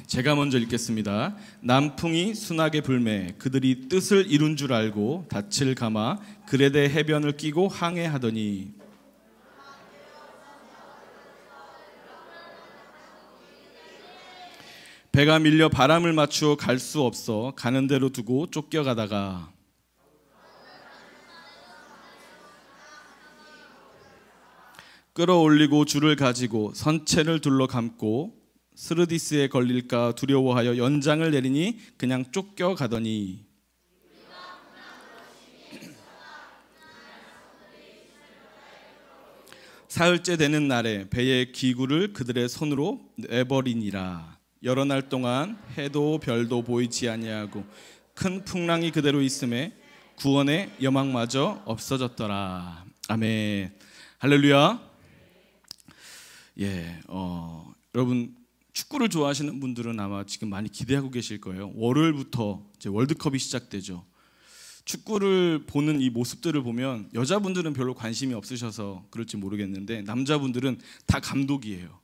제가 먼저 읽겠습니다. 남풍이 순하게 불매 그들이 뜻을 이룬 줄 알고 닻을 감아 그레데 해변을 끼고 항해하더니 배가 밀려 바람을 맞추어 갈 수 없어 가는 대로 두고 쫓겨가다가 끌어올리고 줄을 가지고 선체를 둘러 감고 스르디스에 걸릴까 두려워하여 연장을 내리니 그냥 쫓겨가더니 사흘째 되는 날에 배의 기구를 그들의 손으로 내버리니라. 여러 날 동안 해도 별도 보이지 아니하고 큰 풍랑이 그대로 있음에 구원의 여망마저 없어졌더라. 아멘. 할렐루야. 여러분 축구를 좋아하시는 분들은 아마 지금 많이 기대하고 계실 거예요. 월요일부터 이제 월드컵이 시작되죠. 축구를 보는 이 모습들을 보면 여자분들은 별로 관심이 없으셔서 그럴지 모르겠는데 남자분들은 다 감독이에요.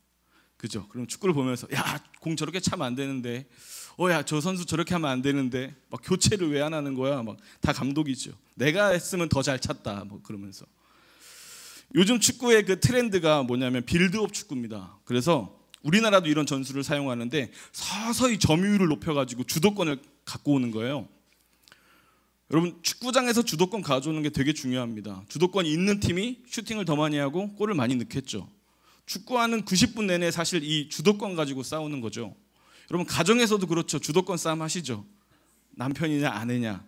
그죠? 그럼 축구를 보면서 야, 공 저렇게 차면 안 되는데, 야, 저 선수 저렇게 하면 안 되는데, 막 교체를 왜 안 하는 거야? 막 다 감독이죠. 내가 했으면 더 잘 찼다. 뭐 그러면서. 요즘 축구의 그 트렌드가 뭐냐면 빌드업 축구입니다. 그래서 우리나라도 이런 전술을 사용하는데 서서히 점유율을 높여가지고 주도권을 갖고 오는 거예요. 여러분 축구장에서 주도권 가져오는 게 되게 중요합니다. 주도권이 있는 팀이 슈팅을 더 많이 하고 골을 많이 넣겠죠. 축구하는 90분 내내 사실 이 주도권 가지고 싸우는 거죠. 여러분 가정에서도 그렇죠. 주도권 싸움 하시죠. 남편이냐 아내냐.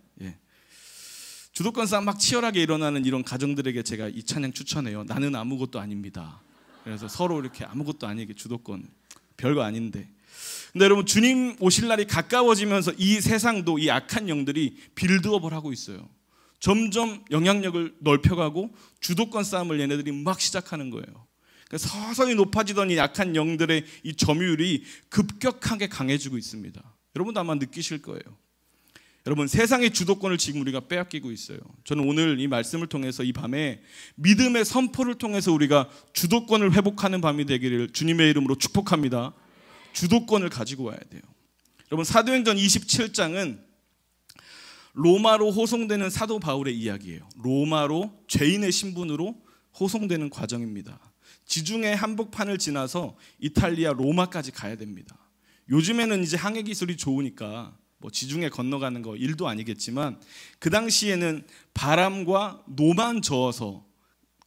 주도권 싸움 막 치열하게 일어나는 이런 가정들에게 제가 이 찬양 추천해요. 나는 아무것도 아닙니다. 그래서 서로 이렇게 아무것도 아니게 주도권 별거 아닌데. 근데 여러분 주님 오실 날이 가까워지면서 이 세상도 이 악한 영들이 빌드업을 하고 있어요. 점점 영향력을 넓혀가고 주도권 싸움을 얘네들이 막 시작하는 거예요. 그러니까 서서히 높아지던 이 약한 영들의 이 점유율이 급격하게 강해지고 있습니다. 여러분도 아마 느끼실 거예요. 여러분 세상의 주도권을 지금 우리가 빼앗기고 있어요. 저는 오늘 이 말씀을 통해서 이 밤에 믿음의 선포를 통해서 우리가 주도권을 회복하는 밤이 되기를 주님의 이름으로 축복합니다. 주도권을 가지고 와야 돼요. 여러분 사도행전 27장은 로마로 호송되는 사도 바울의 이야기예요. 로마로 죄인의 신분으로 호송되는 과정입니다. 지중해 한복판을 지나서 이탈리아 로마까지 가야 됩니다. 요즘에는 이제 항해 기술이 좋으니까 뭐 지중해 건너가는 거 일도 아니겠지만 그 당시에는 바람과 노만 저어서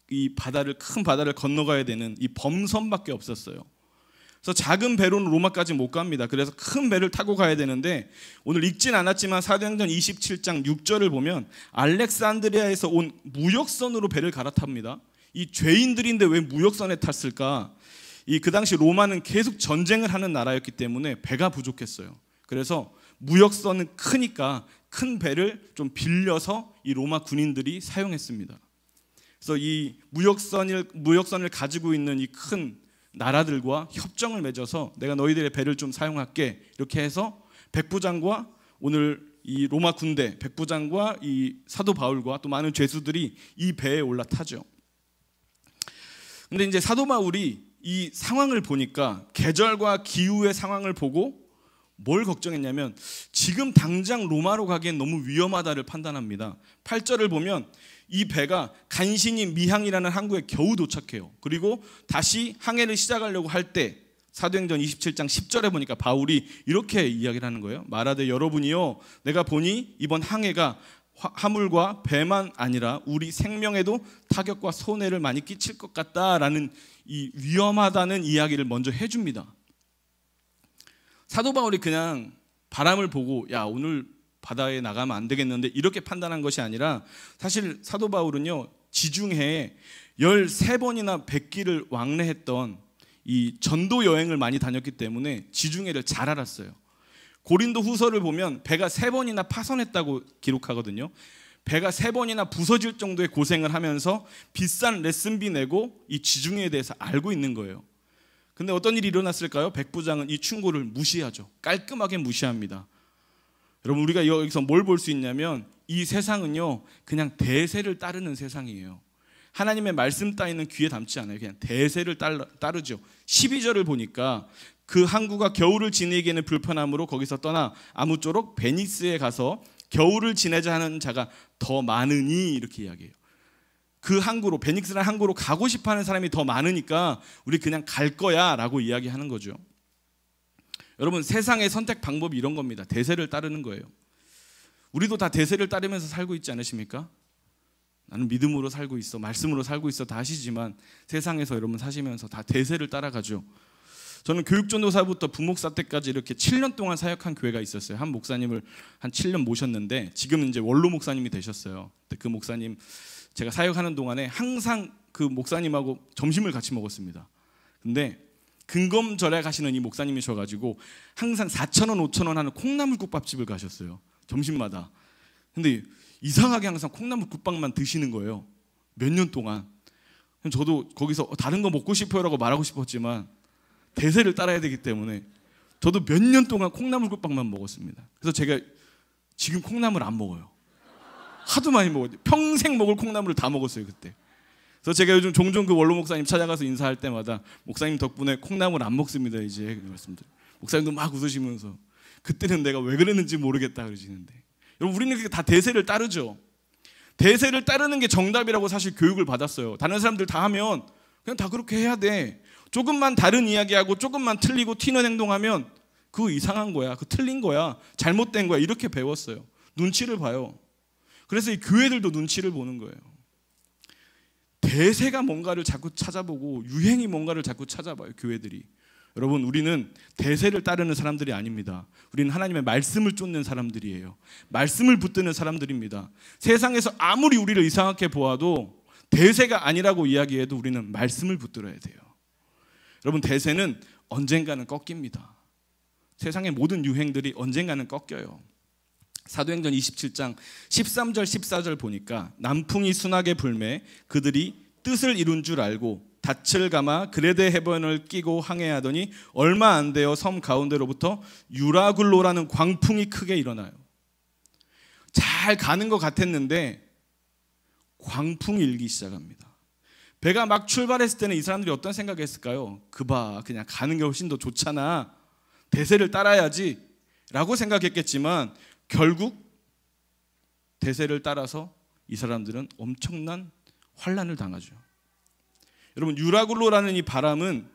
이 바다를 큰 바다를 건너가야 되는 이 범선밖에 없었어요. 그래서 작은 배로는 로마까지 못 갑니다. 그래서 큰 배를 타고 가야 되는데 오늘 읽진 않았지만 사도행전 27장 6절을 보면 알렉산드리아에서 온 무역선으로 배를 갈아탑니다. 이 죄인들인데 왜 무역선에 탔을까? 그 당시 로마는 계속 전쟁을 하는 나라였기 때문에 배가 부족했어요. 그래서 무역선은 크니까 큰 배를 좀 빌려서 이 로마 군인들이 사용했습니다. 그래서 이 무역선을 가지고 있는 이 큰 나라들과 협정을 맺어서 내가 너희들의 배를 좀 사용할게 이렇게 해서 백부장과 오늘 이 로마 군대 백부장과 이 사도 바울과 또 많은 죄수들이 이 배에 올라타죠. 근데 이제 사도 바울이 이 상황을 보니까 계절과 기후의 상황을 보고 뭘 걱정했냐면 지금 당장 로마로 가기엔 너무 위험하다를 판단합니다. 8절을 보면 이 배가 간신히 미항이라는 항구에 겨우 도착해요. 그리고 다시 항해를 시작하려고 할 때 사도행전 27장 10절에 보니까 바울이 이렇게 이야기를 하는 거예요. 말하되 여러분이요 내가 보니 이번 항해가 화물과 배만 아니라 우리 생명에도 타격과 손해를 많이 끼칠 것 같다라는 이 위험하다는 이야기를 먼저 해줍니다. 사도 바울이 그냥 바람을 보고 야 오늘 바다에 나가면 안 되겠는데 이렇게 판단한 것이 아니라 사실 사도 바울은요 지중해에 13번이나 백기를 왕래했던 이 전도 여행을 많이 다녔기 때문에 지중해를 잘 알았어요. 고린도 후서를 보면 배가 3번이나 파손했다고 기록하거든요. 배가 3번이나 부서질 정도의 고생을 하면서 비싼 레슨비 내고 이 지중해에 대해서 알고 있는 거예요. 근데 어떤 일이 일어났을까요? 백부장은 이 충고를 무시하죠. 깔끔하게 무시합니다. 여러분 우리가 여기서 뭘 볼 수 있냐면 이 세상은요 그냥 대세를 따르는 세상이에요. 하나님의 말씀 따위는 귀에 담지 않아요. 그냥 대세를 따르죠. 12절을 보니까 그 항구가 겨울을 지내기에는 불편함으로 거기서 떠나 아무쪼록 베니스에 가서 겨울을 지내자 하는 자가 더 많으니, 이렇게 이야기해요. 그 항구로, 베닉스라는 항구로 가고 싶어하는 사람이 더 많으니까 우리 그냥 갈 거야 라고 이야기하는 거죠. 여러분, 세상의 선택 방법이 이런 겁니다. 대세를 따르는 거예요. 우리도 다 대세를 따르면서 살고 있지 않으십니까? 나는 믿음으로 살고 있어, 말씀으로 살고 있어 다 하시지만 세상에서 여러분 사시면서 다 대세를 따라가죠. 저는 교육전도사부터 부목사 때까지 이렇게 7년 동안 사역한 교회가 있었어요. 한 목사님을 한 7년 모셨는데 지금은 이제 원로 목사님이 되셨어요. 그 목사님, 제가 사역하는 동안에 항상 그 목사님하고 점심을 같이 먹었습니다. 근데 근검절약 하시는 이 목사님이셔가지고 항상 4,000원, 5,000원 하는 콩나물국밥집을 가셨어요. 점심마다. 근데 이상하게 항상 콩나물국밥만 드시는 거예요. 몇 년 동안. 저도 거기서 다른 거 먹고 싶어요라고 말하고 싶었지만 대세를 따라야 되기 때문에 저도 몇 년 동안 콩나물국밥만 먹었습니다. 그래서 제가 지금 콩나물 안 먹어요. 하도 많이 먹어요. 평생 먹을 콩나물을 다 먹었어요 그때. 그래서 제가 요즘 종종 그 원로 목사님 찾아가서 인사할 때마다 목사님 덕분에 콩나물 안 먹습니다 이제 말씀드려요. 목사님도 막 웃으시면서 그때는 내가 왜 그랬는지 모르겠다 그러시는데, 여러분 우리는 다 대세를 따르죠. 대세를 따르는 게 정답이라고 사실 교육을 받았어요. 다른 사람들 다 하면 그냥 다 그렇게 해야 돼. 조금만 다른 이야기하고 조금만 틀리고 튀는 행동하면 그거 이상한 거야, 그거 틀린 거야, 잘못된 거야, 이렇게 배웠어요. 눈치를 봐요. 그래서 이 교회들도 눈치를 보는 거예요. 대세가 뭔가를 자꾸 찾아보고 유행이 뭔가를 자꾸 찾아봐요 교회들이. 여러분, 우리는 대세를 따르는 사람들이 아닙니다. 우리는 하나님의 말씀을 쫓는 사람들이에요. 말씀을 붙드는 사람들입니다. 세상에서 아무리 우리를 이상하게 보아도 대세가 아니라고 이야기해도 우리는 말씀을 붙들어야 돼요. 여러분, 대세는 언젠가는 꺾입니다. 세상의 모든 유행들이 언젠가는 꺾여요. 사도행전 27장 13절 14절 보니까 남풍이 순하게 불매 그들이 뜻을 이룬 줄 알고 닻을 감아 그레데 해변을 끼고 항해하더니 얼마 안 되어 섬 가운데로부터 유라굴로라는 광풍이 크게 일어나요. 잘 가는 것 같았는데 광풍이 일기 시작합니다. 배가 막 출발했을 때는 이 사람들이 어떤 생각을 했을까요? 그봐, 그냥 가는 게 훨씬 더 좋잖아, 대세를 따라야지 라고 생각했겠지만 결국 대세를 따라서 이 사람들은 엄청난 환난을 당하죠. 여러분, 유라굴로라는 이 바람은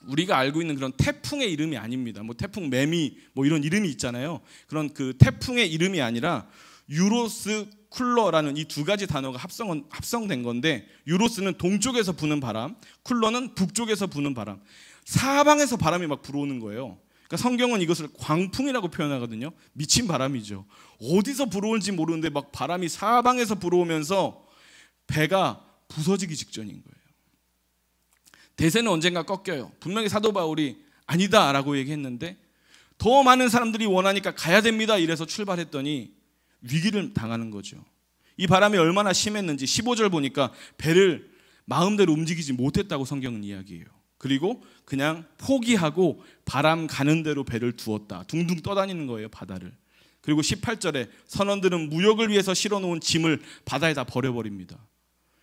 우리가 알고 있는 그런 태풍의 이름이 아닙니다. 뭐 태풍 매미 뭐 이런 이름이 있잖아요. 그런 그 태풍의 이름이 아니라 유로스 쿨러라는 이 두 가지 단어가 합성된 건데, 유로스는 동쪽에서 부는 바람, 쿨러는 북쪽에서 부는 바람. 사방에서 바람이 막 불어오는 거예요. 그러니까 성경은 이것을 광풍이라고 표현하거든요. 미친 바람이죠. 어디서 불어올지 모르는데 막 바람이 사방에서 불어오면서 배가 부서지기 직전인 거예요. 대세는 언젠가 꺾여요. 분명히 사도 바울이 아니다라고 얘기했는데 더 많은 사람들이 원하니까 가야 됩니다 이래서 출발했더니 위기를 당하는 거죠. 이 바람이 얼마나 심했는지 15절 보니까 배를 마음대로 움직이지 못했다고 성경은 이야기해요. 그리고 그냥 포기하고 바람 가는 대로 배를 두었다. 둥둥 떠다니는 거예요, 바다를. 그리고 18절에 선원들은 무역을 위해서 실어놓은 짐을 바다에 다 버려버립니다.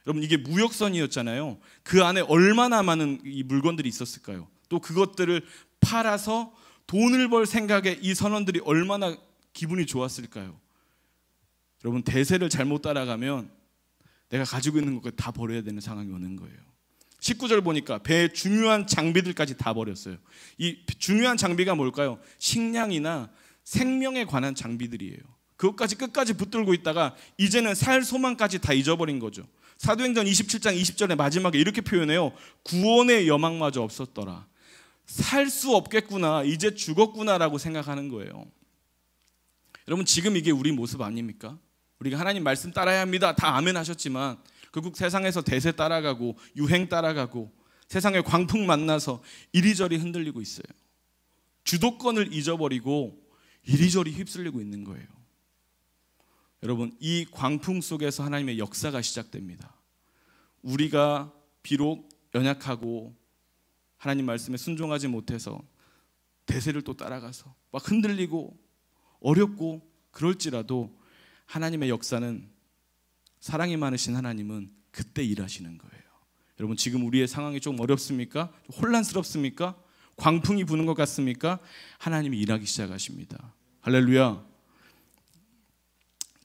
여러분, 이게 무역선이었잖아요. 그 안에 얼마나 많은 이 물건들이 있었을까요? 또 그것들을 팔아서 돈을 벌 생각에 이 선원들이 얼마나 기분이 좋았을까요? 여러분, 대세를 잘못 따라가면 내가 가지고 있는 것 다 버려야 되는 상황이 오는 거예요. 19절 보니까 배의 중요한 장비들까지 다 버렸어요. 이 중요한 장비가 뭘까요? 식량이나 생명에 관한 장비들이에요. 그것까지 끝까지 붙들고 있다가 이제는 살 소망까지 다 잊어버린 거죠. 사도행전 27장 20절에 마지막에 이렇게 표현해요. 구원의 여망마저 없었더라. 살 수 없겠구나, 이제 죽었구나라고 생각하는 거예요. 여러분, 지금 이게 우리 모습 아닙니까? 우리가 하나님 말씀 따라야 합니다, 다 아멘 하셨지만 결국 세상에서 대세 따라가고 유행 따라가고 세상의 광풍 만나서 이리저리 흔들리고 있어요. 주도권을 잊어버리고 이리저리 휩쓸리고 있는 거예요. 여러분, 이 광풍 속에서 하나님의 역사가 시작됩니다. 우리가 비록 연약하고 하나님 말씀에 순종하지 못해서 대세를 또 따라가서 막 흔들리고 어렵고 그럴지라도 하나님의 역사는, 사랑이 많으신 하나님은 그때 일하시는 거예요. 여러분, 지금 우리의 상황이 좀 어렵습니까? 좀 혼란스럽습니까? 광풍이 부는 것 같습니까? 하나님이 일하기 시작하십니다. 할렐루야.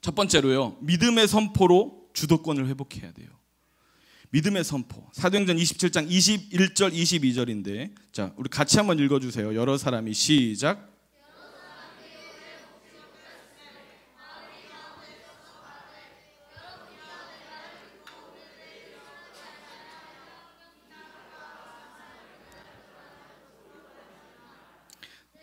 첫 번째로요, 믿음의 선포로 주도권을 회복해야 돼요. 믿음의 선포. 사도행전 27장 21절 22절인데, 자, 우리 같이 한번 읽어주세요. 여러 사람이 시작.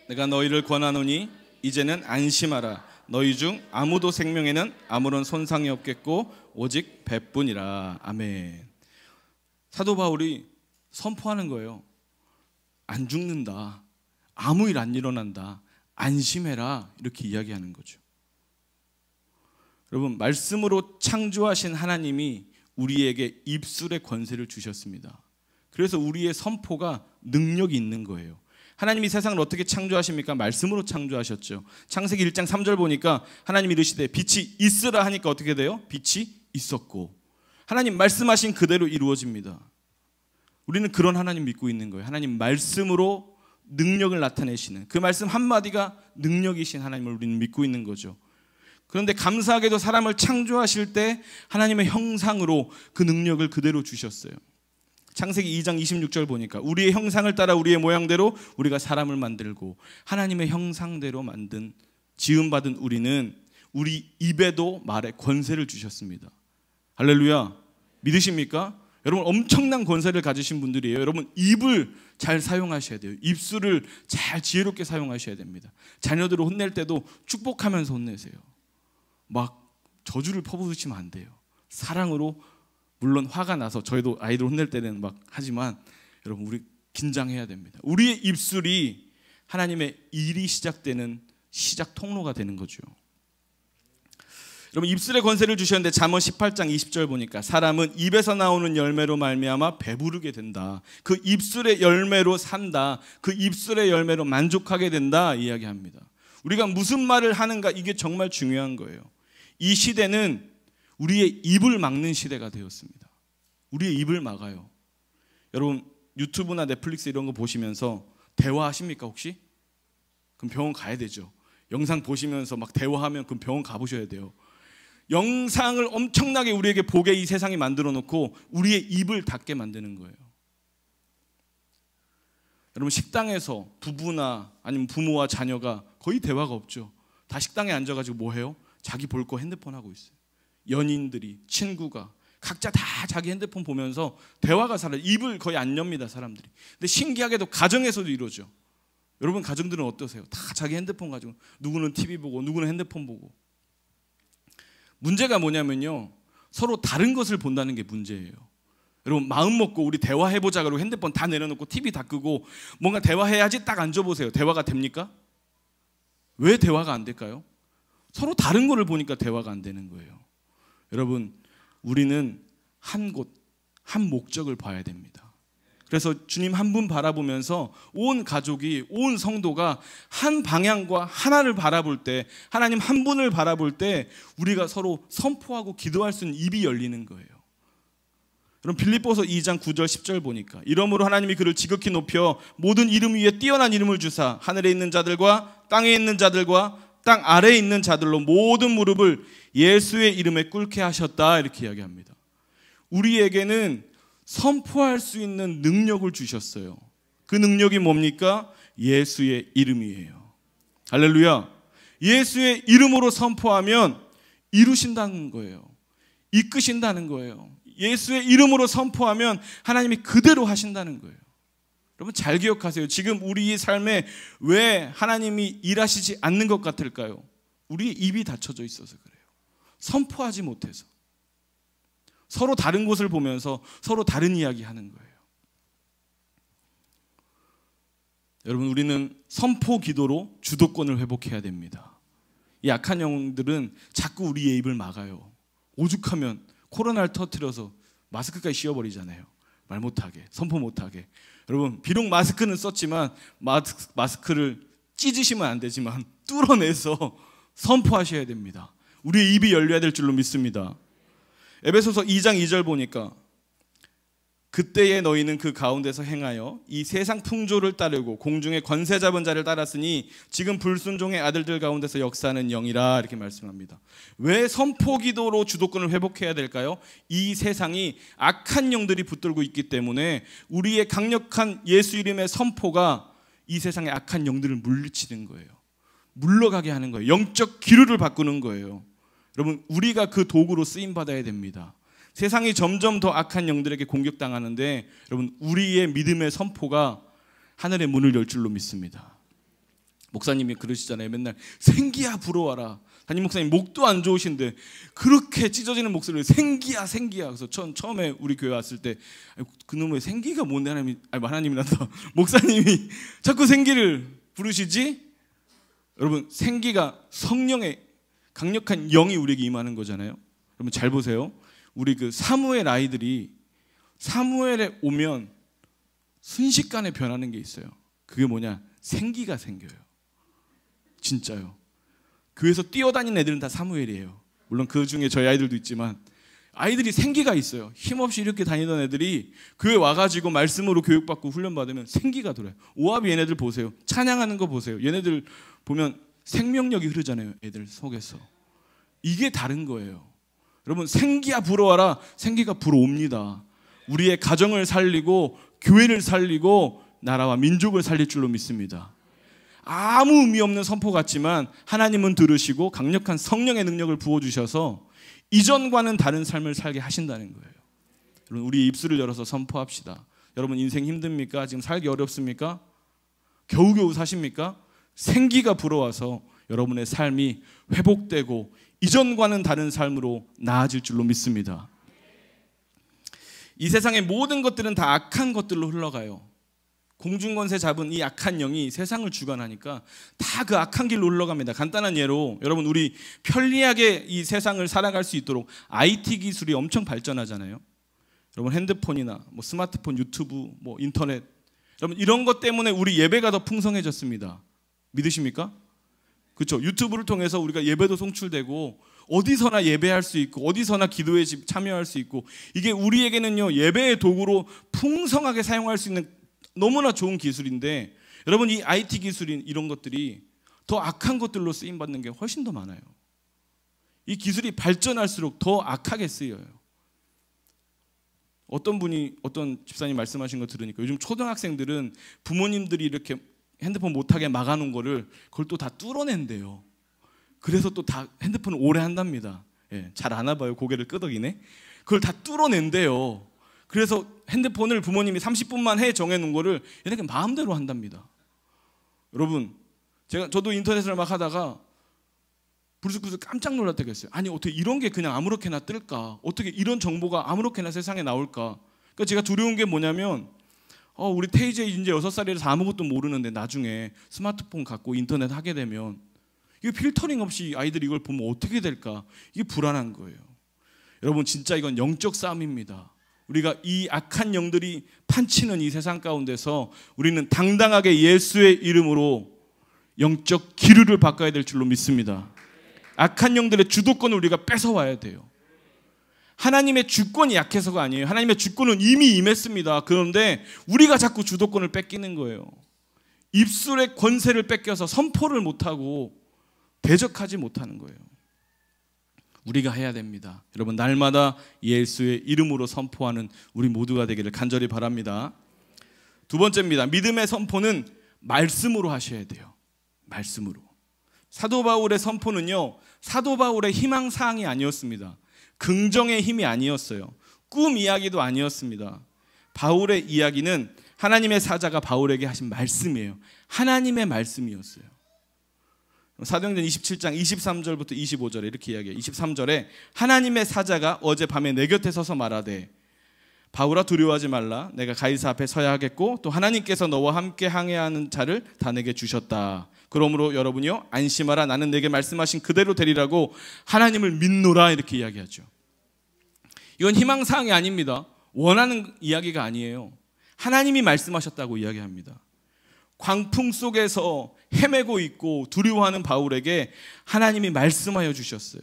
내가 너희를 권하노니 이제는 안심하라. 너희 중 아무도 생명에는 아무런 손상이 없겠고 오직 배뿐이라. 아멘. 사도 바울이 선포하는 거예요. 안 죽는다. 아무 일 안 일어난다. 안심해라. 이렇게 이야기하는 거죠. 여러분, 말씀으로 창조하신 하나님이 우리에게 입술의 권세를 주셨습니다. 그래서 우리의 선포가 능력이 있는 거예요. 하나님이 세상을 어떻게 창조하십니까? 말씀으로 창조하셨죠. 창세기 1장 3절 보니까 하나님이 이르시되 빛이 있으라 하니까 어떻게 돼요? 빛이 있었고. 하나님 말씀하신 그대로 이루어집니다. 우리는 그런 하나님 믿고 있는 거예요. 하나님 말씀으로 능력을 나타내시는, 그 말씀 한마디가 능력이신 하나님을 우리는 믿고 있는 거죠. 그런데 감사하게도 사람을 창조하실 때 하나님의 형상으로 그 능력을 그대로 주셨어요. 창세기 2장 26절 보니까 우리의 형상을 따라 우리의 모양대로 우리가 사람을 만들고, 하나님의 형상대로 만든 지음받은 우리는 우리 입에도 말의 권세를 주셨습니다. 할렐루야. 믿으십니까? 여러분, 엄청난 권세를 가지신 분들이에요. 여러분, 입을 잘 사용하셔야 돼요. 입술을 잘 지혜롭게 사용하셔야 됩니다. 자녀들을 혼낼 때도 축복하면서 혼내세요. 막 저주를 퍼부으시면 안 돼요. 사랑으로. 물론 화가 나서 저희도 아이들 혼낼 때는 막 하지만, 여러분, 우리 긴장해야 됩니다. 우리의 입술이 하나님의 일이 시작되는 시작 통로가 되는 거죠. 여러분, 입술의 권세를 주셨는데 잠언 18장 20절 보니까 사람은 입에서 나오는 열매로 말미암아 배부르게 된다. 그 입술의 열매로 산다. 그 입술의 열매로 만족하게 된다 이야기합니다. 우리가 무슨 말을 하는가, 이게 정말 중요한 거예요. 이 시대는 우리의 입을 막는 시대가 되었습니다. 우리의 입을 막아요. 여러분, 유튜브나 넷플릭스 이런 거 보시면서 대화하십니까 혹시? 그럼 병원 가야 되죠. 영상 보시면서 막 대화하면 그럼 병원 가보셔야 돼요. 영상을 엄청나게 우리에게 보게 이 세상이 만들어 놓고 우리의 입을 닫게 만드는 거예요. 여러분, 식당에서 부부나 아니면 부모와 자녀가 거의 대화가 없죠. 다 식당에 앉아가지고 뭐 해요? 자기 볼 거 핸드폰 하고 있어요. 연인들이, 친구가 각자 다 자기 핸드폰 보면서 대화가 사라져요. 입을 거의 안 엽니다, 사람들이. 근데 신기하게도 가정에서도 이러죠. 여러분, 가정들은 어떠세요? 다 자기 핸드폰 가지고, 누구는 TV 보고 누구는 핸드폰 보고. 문제가 뭐냐면요, 서로 다른 것을 본다는 게 문제예요. 여러분, 마음 먹고 우리 대화해보자 그러고 핸드폰 다 내려놓고 TV 다 끄고 뭔가 대화해야지 딱 앉아보세요. 대화가 됩니까? 왜 대화가 안 될까요? 서로 다른 거를 보니까 대화가 안 되는 거예요. 여러분, 우리는 한 곳, 한 목적을 봐야 됩니다. 그래서 주님 한 분 바라보면서 온 가족이, 온 성도가 한 방향과 하나를 바라볼 때, 하나님 한 분을 바라볼 때 우리가 서로 선포하고 기도할 수 있는 입이 열리는 거예요. 여러분, 빌립보서 2장 9절 10절 보니까 이러므로 하나님이 그를 지극히 높여 모든 이름 위에 뛰어난 이름을 주사 하늘에 있는 자들과 땅에 있는 자들과 땅 아래에 있는 자들로 모든 무릎을 예수의 이름에 꿇게 하셨다, 이렇게 이야기합니다. 우리에게는 선포할 수 있는 능력을 주셨어요. 그 능력이 뭡니까? 예수의 이름이에요. 할렐루야. 예수의 이름으로 선포하면 이루신다는 거예요. 이끄신다는 거예요. 예수의 이름으로 선포하면 하나님이 그대로 하신다는 거예요. 여러분, 잘 기억하세요. 지금 우리의 삶에 왜 하나님이 일하시지 않는 것 같을까요? 우리의 입이 닫혀져 있어서 그래요. 선포하지 못해서. 서로 다른 곳을 보면서 서로 다른 이야기 하는 거예요. 여러분, 우리는 선포 기도로 주도권을 회복해야 됩니다. 이 약한 영들은 자꾸 우리의 입을 막아요. 오죽하면 코로나를 터뜨려서 마스크까지 씌워버리잖아요. 말 못하게, 선포 못하게. 여러분, 비록 마스크는 썼지만 마스크를 찢으시면 안 되지만 뚫어내서 선포하셔야 됩니다. 우리의 입이 열려야 될 줄로 믿습니다. 에베소서 2장 2절 보니까 그때에 너희는 그 가운데서 행하여 이 세상 풍조를 따르고 공중의 권세 잡은 자를 따랐으니 지금 불순종의 아들들 가운데서 역사하는 영이라 이렇게 말씀합니다. 왜 선포기도로 주도권을 회복해야 될까요? 이 세상이 악한 영들이 붙들고 있기 때문에 우리의 강력한 예수 이름의 선포가 이 세상의 악한 영들을 물리치는 거예요. 물러가게 하는 거예요. 영적 기류를 바꾸는 거예요. 여러분, 우리가 그 도구로 쓰임받아야 됩니다. 세상이 점점 더 악한 영들에게 공격당하는데 여러분, 우리의 믿음의 선포가 하늘의 문을 열 줄로 믿습니다. 목사님이 그러시잖아요. 맨날 생기야 부러워라. 담임 목사님 목도 안 좋으신데 그렇게 찢어지는 목소리를 생기야 생기야. 그래서 처음에 우리 교회 왔을 때 그놈의 생기가 뭔데 하나님이란다. 목사님이 자꾸 생기를 부르시지? 여러분, 생기가 성령의 강력한 영이 우리에게 임하는 거잖아요. 여러분 잘 보세요. 우리 그 사무엘 아이들이 사무엘에 오면 순식간에 변하는 게 있어요. 그게 뭐냐? 생기가 생겨요. 진짜요. 교회에서 뛰어다니는 애들은 다 사무엘이에요. 물론 그 중에 저희 아이들도 있지만 아이들이 생기가 있어요. 힘없이 이렇게 다니던 애들이 교회 와가지고 말씀으로 교육받고 훈련받으면 생기가 돌아요. 오합이 얘네들 보세요. 찬양하는 거 보세요. 얘네들 보면 생명력이 흐르잖아요. 애들 속에서. 이게 다른 거예요. 여러분, 생기야 불어와라. 생기가 불어옵니다. 우리의 가정을 살리고 교회를 살리고 나라와 민족을 살릴 줄로 믿습니다. 아무 의미 없는 선포 같지만 하나님은 들으시고 강력한 성령의 능력을 부어주셔서 이전과는 다른 삶을 살게 하신다는 거예요. 여러분, 우리 입술을 열어서 선포합시다. 여러분, 인생 힘듭니까? 지금 살기 어렵습니까? 겨우겨우 사십니까? 생기가 불어와서 여러분의 삶이 회복되고 이전과는 다른 삶으로 나아질 줄로 믿습니다. 이 세상의 모든 것들은 다 악한 것들로 흘러가요. 공중권세 잡은 이 악한 영이 세상을 주관하니까 다 그 악한 길로 흘러갑니다. 간단한 예로 여러분, 우리 편리하게 이 세상을 살아갈 수 있도록 IT 기술이 엄청 발전하잖아요. 여러분, 핸드폰이나 뭐 스마트폰, 유튜브, 뭐 인터넷, 여러분 이런 것 때문에 우리 예배가 더 풍성해졌습니다. 믿으십니까? 그렇죠. 유튜브를 통해서 우리가 예배도 송출되고 어디서나 예배할 수 있고 어디서나 기도에 참여할 수 있고 이게 우리에게는요 예배의 도구로 풍성하게 사용할 수 있는 너무나 좋은 기술인데 여러분, 이 IT 기술인 이런 것들이 더 악한 것들로 쓰임받는 게 훨씬 더 많아요. 이 기술이 발전할수록 더 악하게 쓰여요. 어떤 집사님 말씀하신 거 들으니까 요즘 초등학생들은 부모님들이 이렇게 핸드폰 못하게 막아놓은 거를 그걸 또 다 뚫어낸대요. 그래서 또 다 핸드폰을 오래 한답니다. 예, 잘 안 와봐요. 고개를 끄덕이네. 그걸 다 뚫어낸대요. 그래서 핸드폰을 부모님이 30분만 해 정해놓은 거를 얘네가 마음대로 한답니다. 여러분, 저도 인터넷을 막 하다가 불쑥불쑥 깜짝 놀랄 때가 있어요. 아니 어떻게 이런 게 그냥 아무렇게나 뜰까? 어떻게 이런 정보가 아무렇게나 세상에 나올까? 그러니까 제가 두려운 게 뭐냐면 우리 태희제 이제 6살이라서 아무것도 모르는데 나중에 스마트폰 갖고 인터넷 하게 되면 이게 필터링 없이 아이들이 이걸 보면 어떻게 될까? 이게 불안한 거예요. 여러분, 진짜 이건 영적 싸움입니다. 우리가 이 악한 영들이 판치는 이 세상 가운데서 우리는 당당하게 예수의 이름으로 영적 기류를 바꿔야 될 줄로 믿습니다. 악한 영들의 주도권을 우리가 뺏어와야 돼요. 하나님의 주권이 약해서가 아니에요. 하나님의 주권은 이미 임했습니다. 그런데 우리가 자꾸 주도권을 뺏기는 거예요. 입술의 권세를 뺏겨서 선포를 못하고 대적하지 못하는 거예요. 우리가 해야 됩니다. 여러분, 날마다 예수의 이름으로 선포하는 우리 모두가 되기를 간절히 바랍니다. 두 번째입니다. 믿음의 선포는 말씀으로 하셔야 돼요. 말씀으로. 사도 바울의 선포는요, 사도 바울의 희망사항이 아니었습니다. 긍정의 힘이 아니었어요. 꿈 이야기도 아니었습니다. 바울의 이야기는 하나님의 사자가 바울에게 하신 말씀이에요. 하나님의 말씀이었어요. 사도행전 27장 23절부터 25절에 이렇게 이야기해요. 23절에 하나님의 사자가 어젯밤에 내 곁에 서서 말하되 바울아 두려워하지 말라. 내가 가이사 앞에 서야 하겠고 또 하나님께서 너와 함께 항해하는 자를 다 내게 주셨다. 그러므로 여러분이요 안심하라. 나는 내게 말씀하신 그대로 되리라고 하나님을 믿노라. 이렇게 이야기하죠. 이건 희망사항이 아닙니다. 원하는 이야기가 아니에요. 하나님이 말씀하셨다고 이야기합니다. 광풍 속에서 헤매고 있고 두려워하는 바울에게 하나님이 말씀하여 주셨어요.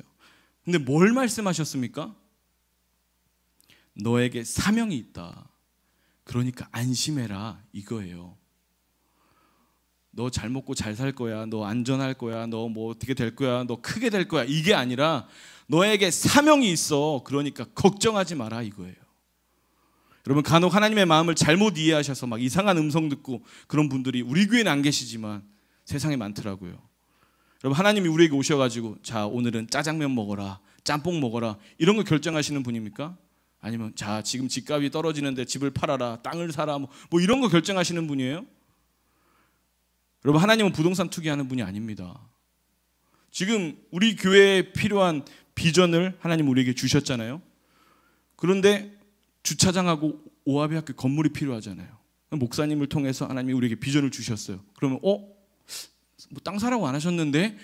근데 뭘 말씀하셨습니까? 너에게 사명이 있다. 그러니까 안심해라 이거예요. 너 잘 먹고 잘 살 거야. 너 안전할 거야. 너 뭐 어떻게 될 거야. 너 크게 될 거야. 이게 아니라 너에게 사명이 있어. 그러니까 걱정하지 마라 이거예요. 여러분, 간혹 하나님의 마음을 잘못 이해하셔서 막 이상한 음성 듣고 그런 분들이 우리 교회는 안 계시지만 세상에 많더라고요. 여러분, 하나님이 우리에게 오셔가지고 자, 오늘은 짜장면 먹어라, 짬뽕 먹어라, 이런 거 결정하시는 분입니까? 아니면 자, 지금 집값이 떨어지는데 집을 팔아라, 땅을 사라, 뭐 이런 거 결정하시는 분이에요? 여러분, 하나님은 부동산 투기하는 분이 아닙니다. 지금 우리 교회에 필요한 비전을 하나님 우리에게 주셨잖아요. 그런데 주차장하고 오하비 학교 건물이 필요하잖아요. 목사님을 통해서 하나님이 우리에게 비전을 주셨어요. 그러면 뭐 땅 사라고 안 하셨는데?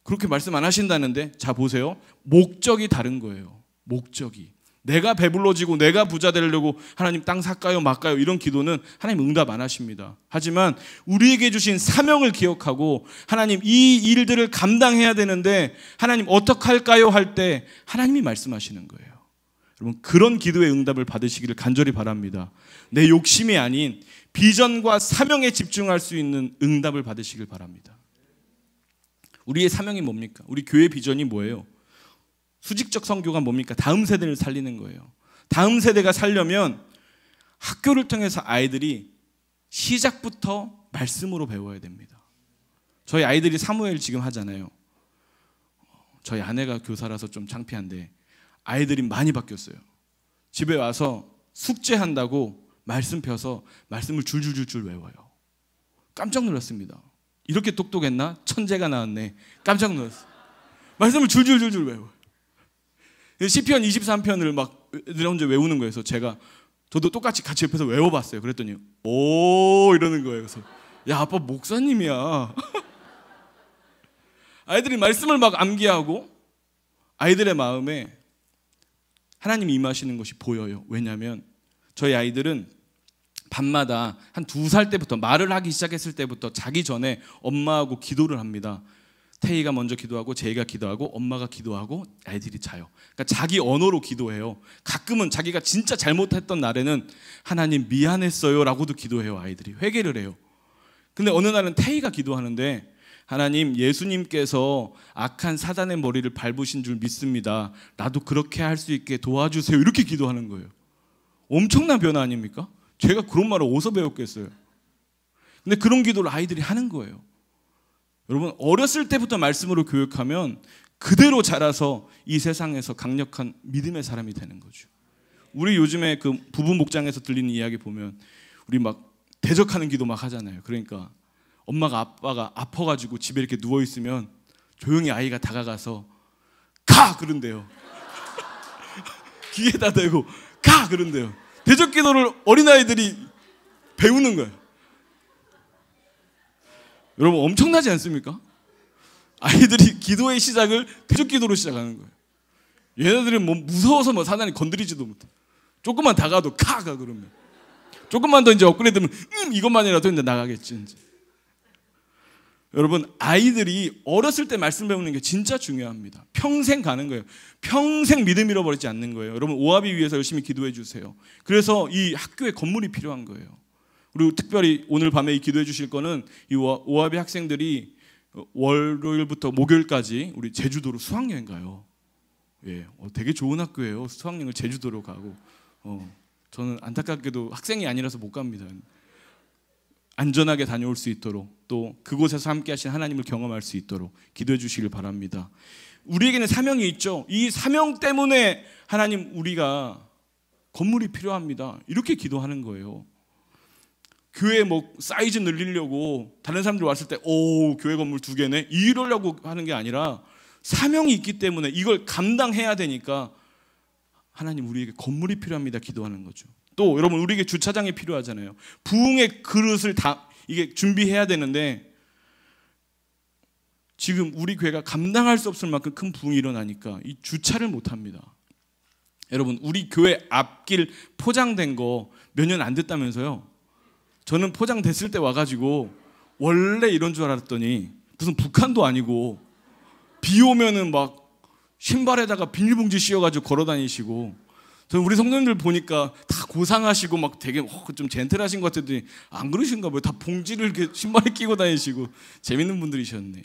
그렇게 말씀 안 하신다는데? 자, 보세요. 목적이 다른 거예요. 목적이. 내가 배불러지고 내가 부자 되려고 하나님 땅 살까요 말까요 이런 기도는 하나님 응답 안 하십니다. 하지만 우리에게 주신 사명을 기억하고 하나님 이 일들을 감당해야 되는데 하나님 어떡할까요 할 때 하나님이 말씀하시는 거예요. 여러분, 그런 기도의 응답을 받으시기를 간절히 바랍니다. 내 욕심이 아닌 비전과 사명에 집중할 수 있는 응답을 받으시길 바랍니다. 우리의 사명이 뭡니까? 우리 교회 비전이 뭐예요? 수직적 선교가 뭡니까? 다음 세대를 살리는 거예요. 다음 세대가 살려면 학교를 통해서 아이들이 시작부터 말씀으로 배워야 됩니다. 저희 아이들이 사무엘 지금 하잖아요. 저희 아내가 교사라서 좀 창피한데 아이들이 많이 바뀌었어요. 집에 와서 숙제한다고 말씀 펴서 말씀을 줄줄줄줄 외워요. 깜짝 놀랐습니다. 이렇게 똑똑했나? 천재가 나왔네. 깜짝 놀랐어요. 말씀을 줄줄줄줄 외워요. 시편 23편을 막 혼자 외우는 거예요. 그래서 저도 똑같이 같이 옆에서 외워봤어요. 그랬더니 오 이러는 거예요. 그래서 야, 아빠 목사님이야. 아이들이 말씀을 막 암기하고 아이들의 마음에 하나님이 임하시는 것이 보여요. 왜냐하면 저희 아이들은 밤마다 한 2살 때부터 말을 하기 시작했을 때부터 자기 전에 엄마하고 기도를 합니다. 태희가 먼저 기도하고 제이가 기도하고 엄마가 기도하고 아이들이 자요. 그러니까 자기 언어로 기도해요. 가끔은 자기가 진짜 잘못했던 날에는 하나님 미안했어요 라고도 기도해요. 아이들이 회개를 해요. 근데 어느 날은 태희가 기도하는데 하나님, 예수님께서 악한 사단의 머리를 밟으신 줄 믿습니다. 나도 그렇게 할 수 있게 도와주세요. 이렇게 기도하는 거예요. 엄청난 변화 아닙니까? 제가 그런 말을 어디서 배웠겠어요? 근데 그런 기도를 아이들이 하는 거예요. 여러분, 어렸을 때부터 말씀으로 교육하면 그대로 자라서 이 세상에서 강력한 믿음의 사람이 되는 거죠. 우리 요즘에 그 부부 목장에서 들리는 이야기 보면 우리 막 대적하는 기도 막 하잖아요. 그러니까 엄마가 아빠가 아파가지고 집에 이렇게 누워있으면 조용히 아이가 다가가서 가! 그런대요. 귀에다 대고 가! 그런대요. 대적 기도를 어린아이들이 배우는 거예요. 여러분, 엄청나지 않습니까? 아이들이 기도의 시작을 대적 기도로 시작하는 거예요. 얘네들은 뭐 무서워서 뭐 사단이 건드리지도 못해. 조금만 다가도 가! 그러면 조금만 더 이제 업그레이드면 이것만이라도 이제 나가겠지 이제. 여러분, 아이들이 어렸을 때 말씀 배우는 게 진짜 중요합니다. 평생 가는 거예요. 평생 믿음 잃어버리지 않는 거예요. 여러분, 오하비 위해서 열심히 기도해 주세요. 그래서 이 학교에 건물이 필요한 거예요. 그리고 특별히 오늘 밤에 이 기도해 주실 거는 이 오하비 학생들이 월요일부터 목요일까지 우리 제주도로 수학여행 가요. 예, 되게 좋은 학교예요. 수학여행을 제주도로 가고 저는 안타깝게도 학생이 아니라서 못 갑니다. 안전하게 다녀올 수 있도록 또 그곳에서 함께 하신 하나님을 경험할 수 있도록 기도해 주시길 바랍니다. 우리에게는 사명이 있죠. 이 사명 때문에 하나님, 우리가 건물이 필요합니다. 이렇게 기도하는 거예요. 교회 뭐 사이즈 늘리려고 다른 사람들 왔을 때 교회 건물 2개네 이러려고 하는 게 아니라 사명이 있기 때문에 이걸 감당해야 되니까 하나님, 우리에게 건물이 필요합니다. 기도하는 거죠. 또 여러분, 우리에게 주차장이 필요하잖아요. 부흥의 그릇을 다 이게 준비해야 되는데 지금 우리 교회가 감당할 수 없을 만큼 큰 부흥이 일어나니까 이 주차를 못 합니다. 여러분, 우리 교회 앞길 포장된 거 몇 년 안 됐다면서요? 저는 포장됐을 때 와가지고 원래 이런 줄 알았더니 무슨 북한도 아니고 비 오면은 막 신발에다가 비닐봉지 씌워가지고 걸어 다니시고 저는 우리 성도님들 보니까 다 고상하시고 막 되게 좀 젠틀하신 것 같더니 안 그러신가 봐요. 다 봉지를 이렇게 신발에 끼고 다니시고 재밌는 분들이셨네.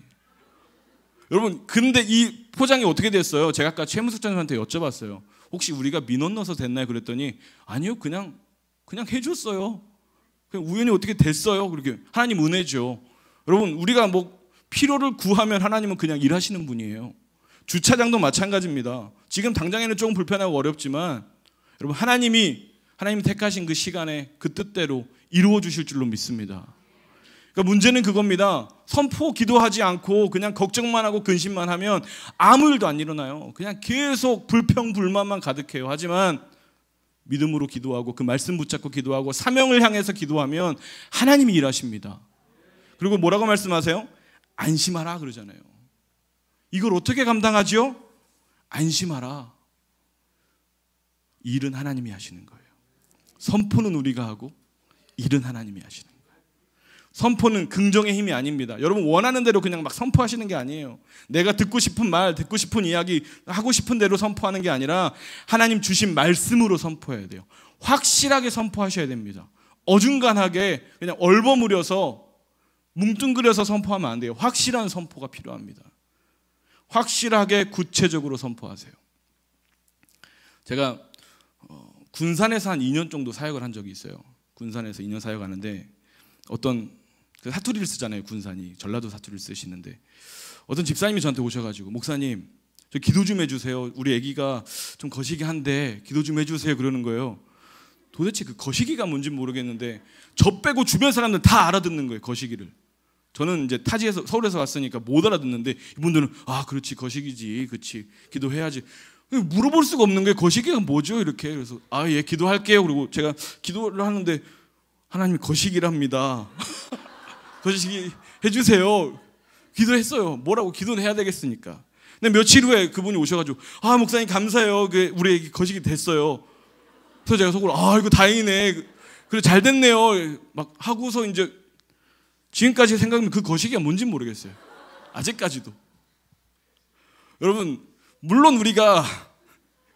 여러분, 근데 이 포장이 어떻게 됐어요? 제가 아까 최문숙 장님한테 여쭤봤어요. 혹시 우리가 민원 넣어서 됐나요? 그랬더니 아니요, 그냥 해줬어요. 그냥 우연히 어떻게 됐어요. 그렇게 하나님 은혜죠. 여러분, 우리가 뭐 필요를 구하면 하나님은 그냥 일하시는 분이에요. 주차장도 마찬가지입니다. 지금 당장에는 조금 불편하고 어렵지만 여러분, 하나님이 택하신 그 시간에 그 뜻대로 이루어 주실 줄로 믿습니다. 그러니까 문제는 그겁니다. 선포 기도하지 않고 그냥 걱정만 하고 근심만 하면 아무 일도 안 일어나요. 그냥 계속 불평불만만 가득해요. 하지만 믿음으로 기도하고 그 말씀 붙잡고 기도하고 사명을 향해서 기도하면 하나님이 일하십니다. 그리고 뭐라고 말씀하세요? 안심하라 그러잖아요. 이걸 어떻게 감당하죠? 안심하라. 일은 하나님이 하시는 거예요. 선포는 우리가 하고 일은 하나님이 하시는 거예요. 선포는 긍정의 힘이 아닙니다. 여러분, 원하는 대로 그냥 막 선포하시는 게 아니에요. 내가 듣고 싶은 말, 듣고 싶은 이야기, 하고 싶은 대로 선포하는 게 아니라 하나님 주신 말씀으로 선포해야 돼요. 확실하게 선포하셔야 됩니다. 어중간하게 그냥 얼버무려서 뭉뚱그려서 선포하면 안 돼요. 확실한 선포가 필요합니다. 확실하게 구체적으로 선포하세요. 제가 군산에서 한 2년 정도 사역을 한 적이 있어요. 군산에서 2년 사역하는데 어떤 그 사투리를 쓰잖아요. 군산이 전라도 사투리를 쓰시는데 어떤 집사님이 저한테 오셔가지고 목사님, 저 기도 좀 해주세요. 우리 아기가 좀 거시기 한데 기도 좀 해주세요 그러는 거예요. 도대체 그 거시기가 뭔지 모르겠는데 저 빼고 주변 사람들 다 알아듣는 거예요. 거시기를. 저는 이제 타지에서 서울에서 왔으니까 못 알아듣는데 이분들은 아 그렇지 거시기지, 그렇지 기도해야지. 물어볼 수가 없는 게 거시기가 뭐죠 이렇게. 그래서 아 예 기도할게요. 그리고 제가 기도를 하는데 하나님이 거시기랍니다. 거시기 해주세요. 기도했어요. 뭐라고 기도는 해야 되겠으니까. 근데 며칠 후에 그분이 오셔가지고 아 목사님 감사해요. 우리 애기 거시기 됐어요. 그래서 제가 속으로 아 이거 다행이네. 그래 잘 됐네요. 막 하고서 이제 지금까지 생각하면 그 거시기가 뭔지 모르겠어요. 아직까지도. 여러분, 물론 우리가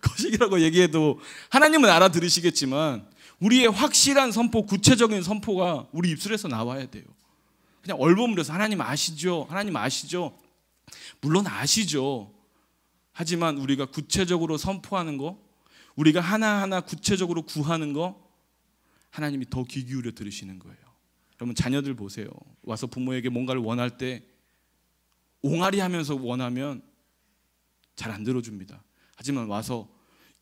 거시기라고 얘기해도 하나님은 알아들으시겠지만 우리의 확실한 선포, 구체적인 선포가 우리 입술에서 나와야 돼요. 그냥 얼버무려서 하나님 아시죠? 하나님 아시죠? 물론 아시죠. 하지만 우리가 구체적으로 선포하는 거, 우리가 하나하나 구체적으로 구하는 거 하나님이 더 귀 기울여 들으시는 거예요. 여러분, 자녀들 보세요. 와서 부모에게 뭔가를 원할 때 옹알이 하면서 원하면 잘 안 들어줍니다. 하지만 와서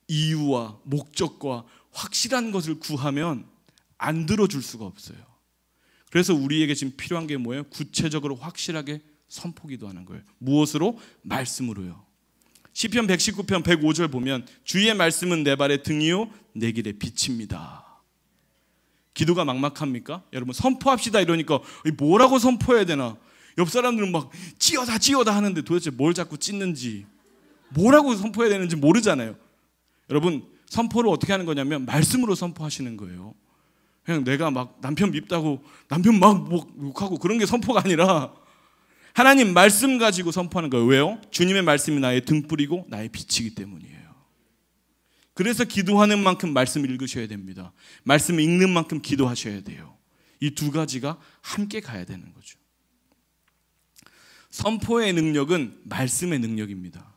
이유와 목적과 확실한 것을 구하면 안 들어줄 수가 없어요. 그래서 우리에게 지금 필요한 게 뭐예요? 구체적으로 확실하게 선포 기도하는 거예요. 무엇으로? 말씀으로요. 시편 119편 105절 보면 주의 말씀은 내 발의 등이요 내 길의 빛입니다. 기도가 막막합니까? 여러분 선포합시다 이러니까 뭐라고 선포해야 되나? 옆 사람들은 막 찌어다 하는데 도대체 뭘 자꾸 찢는지 뭐라고 선포해야 되는지 모르잖아요. 여러분 선포를 어떻게 하는 거냐면 말씀으로 선포하시는 거예요. 그냥 내가 막 남편 밉다고 남편 막 욕하고 그런 게 선포가 아니라 하나님 말씀 가지고 선포하는 거예요. 왜요? 주님의 말씀이 나의 등불이고 나의 빛이기 때문이에요. 그래서 기도하는 만큼 말씀을 읽으셔야 됩니다. 말씀을 읽는 만큼 기도하셔야 돼요. 이 두 가지가 함께 가야 되는 거죠. 선포의 능력은 말씀의 능력입니다.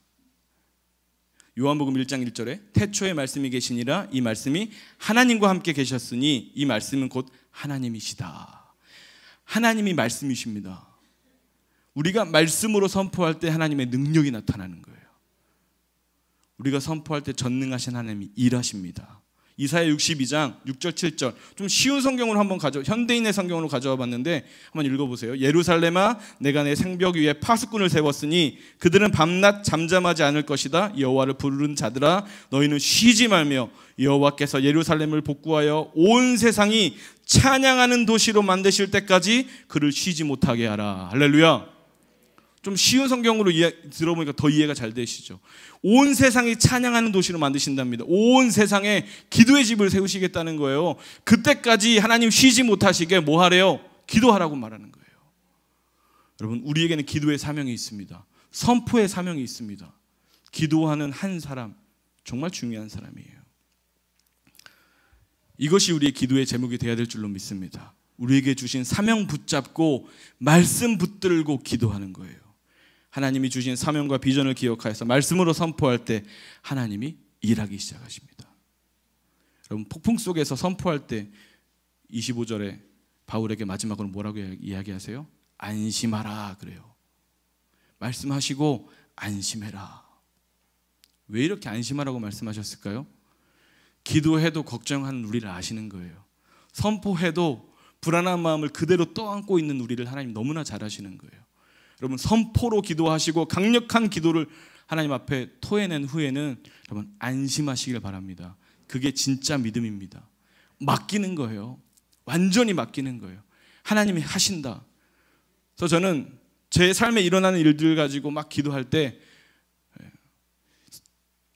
요한복음 1장 1절에 태초에 말씀이 계시니라 이 말씀이 하나님과 함께 계셨으니 이 말씀은 곧 하나님이시다. 하나님이 말씀이십니다. 우리가 말씀으로 선포할 때 하나님의 능력이 나타나는 거예요. 우리가 선포할 때 전능하신 하나님이 일하십니다. 이사야 62장 6절 7절 좀 쉬운 성경으로 한번 현대인의 성경으로 가져와 봤는데 한번 읽어보세요. 예루살렘아 내가 내 생벽 위에 파수꾼을 세웠으니 그들은 밤낮 잠잠하지 않을 것이다. 여호와를 부르는 자들아 너희는 쉬지 말며 여호와께서 예루살렘을 복구하여 온 세상이 찬양하는 도시로 만드실 때까지 그를 쉬지 못하게 하라. 할렐루야. 좀 쉬운 성경으로 들어보니까 더 이해가 잘 되시죠. 온 세상이 찬양하는 도시로 만드신답니다. 온 세상에 기도의 집을 세우시겠다는 거예요. 그때까지 하나님 쉬지 못하시게 뭐 하래요? 기도하라고 말하는 거예요. 여러분 우리에게는 기도의 사명이 있습니다. 선포의 사명이 있습니다. 기도하는 한 사람 정말 중요한 사람이에요. 이것이 우리의 기도의 제목이 되어야 될 줄로 믿습니다. 우리에게 주신 사명 붙잡고 말씀 붙들고 기도하는 거예요. 하나님이 주신 사명과 비전을 기억하여서 말씀으로 선포할 때 하나님이 일하기 시작하십니다. 여러분, 폭풍 속에서 선포할 때 25절에 바울에게 마지막으로 뭐라고 이야기하세요? 안심하라 그래요. 말씀하시고 안심해라. 왜 이렇게 안심하라고 말씀하셨을까요? 기도해도 걱정하는 우리를 아시는 거예요. 선포해도 불안한 마음을 그대로 떠안고 있는 우리를 하나님 너무나 잘 아시는 거예요. 여러분, 선포로 기도하시고 강력한 기도를 하나님 앞에 토해낸 후에는 여러분 안심하시길 바랍니다. 그게 진짜 믿음입니다. 맡기는 거예요. 완전히 맡기는 거예요. 하나님이 하신다. 그래서 저는 제 삶에 일어나는 일들 가지고 막 기도할 때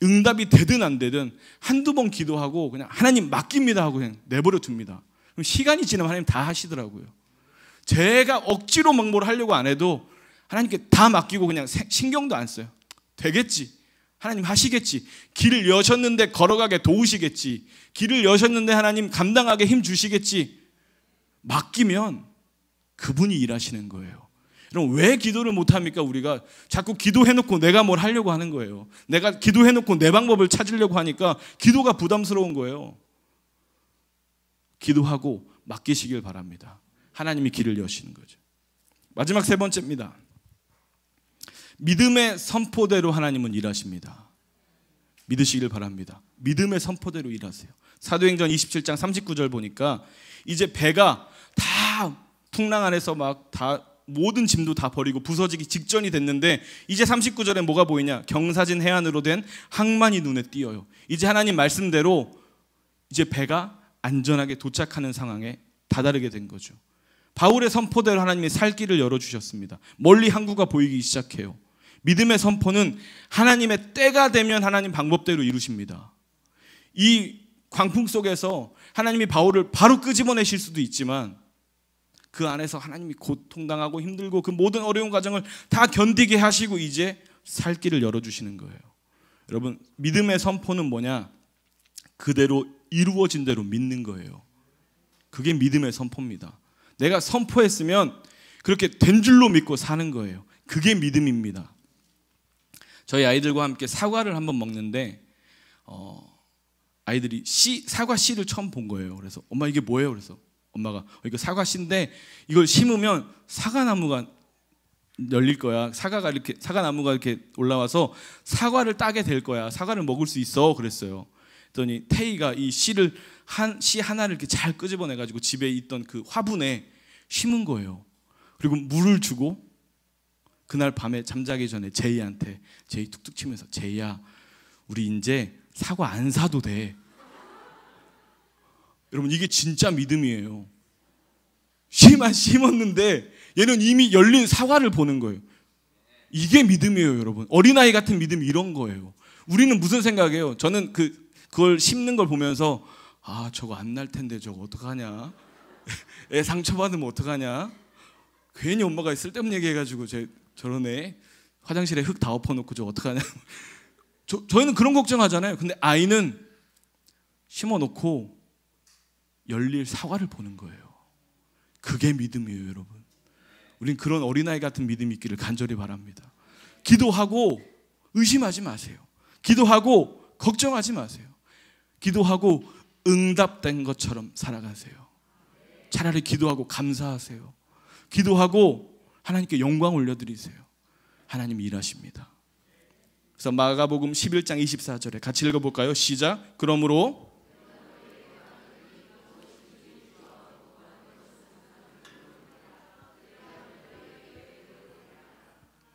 응답이 되든 안 되든 한두 번 기도하고 그냥 하나님 맡깁니다 하고 그냥 내버려 둡니다. 그럼 시간이 지나면 하나님 다 하시더라고요. 제가 억지로 막 뭘 하려고 안 해도 하나님께 다 맡기고 그냥 신경도 안 써요. 되겠지. 하나님 하시겠지. 길을 여셨는데 걸어가게 도우시겠지. 길을 여셨는데 하나님 감당하게 힘 주시겠지. 맡기면 그분이 일하시는 거예요. 그럼 왜 기도를 못합니까? 우리가 자꾸 기도해놓고 내가 뭘 하려고 하는 거예요. 내가 기도해놓고 내 방법을 찾으려고 하니까 기도가 부담스러운 거예요. 기도하고 맡기시길 바랍니다. 하나님이 길을 여시는 거죠. 마지막 세 번째입니다. 믿음의 선포대로 하나님은 일하십니다. 믿으시길 바랍니다. 믿음의 선포대로 일하세요. 사도행전 27장 39절 보니까 이제 배가 다 풍랑 안에서 막 다 모든 짐도 다 버리고 부서지기 직전이 됐는데 이제 39절에 뭐가 보이냐? 경사진 해안으로 된 항만이 눈에 띄어요. 이제 하나님 말씀대로 이제 배가 안전하게 도착하는 상황에 다다르게 된 거죠. 바울의 선포대로 하나님이 살 길을 열어주셨습니다. 멀리 항구가 보이기 시작해요. 믿음의 선포는 하나님의 때가 되면 하나님 방법대로 이루십니다. 이 광풍 속에서 하나님이 바울을 바로 끄집어내실 수도 있지만 그 안에서 하나님이 고통당하고 힘들고 그 모든 어려운 과정을 다 견디게 하시고 이제 살 길을 열어주시는 거예요. 여러분, 믿음의 선포는 뭐냐? 그대로 이루어진 대로 믿는 거예요. 그게 믿음의 선포입니다. 내가 선포했으면 그렇게 된 줄로 믿고 사는 거예요. 그게 믿음입니다. 저희 아이들과 함께 사과를 한번 먹는데 아이들이 사과 씨를 처음 본 거예요. 그래서 엄마 이게 뭐예요? 그래서 엄마가 이거 사과 씨인데 이걸 심으면 사과나무가 열릴 거야. 사과나무가 이렇게 올라와서 사과를 따게 될 거야. 사과를 먹을 수 있어. 그랬어요. 그랬더니 태희가 이 씨 하나를 이렇게 잘 끄집어내 가지고 집에 있던 그 화분에 심은 거예요. 그리고 물을 주고 그날 밤에 잠자기 전에 제이한테 제이 툭툭 치면서 제이야, 우리 이제 사과 안 사도 돼. 여러분, 이게 진짜 믿음이에요. 씨만 심었는데 얘는 이미 열린 사과를 보는 거예요. 이게 믿음이에요, 여러분. 어린아이 같은 믿음이 이런 거예요. 우리는 무슨 생각이에요? 저는 그걸 심는 걸 보면서 아, 저거 안 날 텐데 저거 어떡하냐? 애 상처받으면 어떡하냐? 괜히 엄마가 쓸데없는 얘기해가지고 저런 애 화장실에 흙 다 엎어놓고 저거 어떡하냐? 저희는 그런 걱정하잖아요. 근데 아이는 심어놓고 열릴 사과를 보는 거예요. 그게 믿음이에요, 여러분. 우린 그런 어린아이 같은 믿음이 있기를 간절히 바랍니다. 기도하고 의심하지 마세요. 기도하고 걱정하지 마세요. 기도하고 응답된 것처럼 살아가세요. 차라리 기도하고 감사하세요. 기도하고 하나님께 영광 올려드리세요. 하나님이 일하십니다. 그래서 마가복음 11장 24절에 같이 읽어볼까요? 시작. 그러므로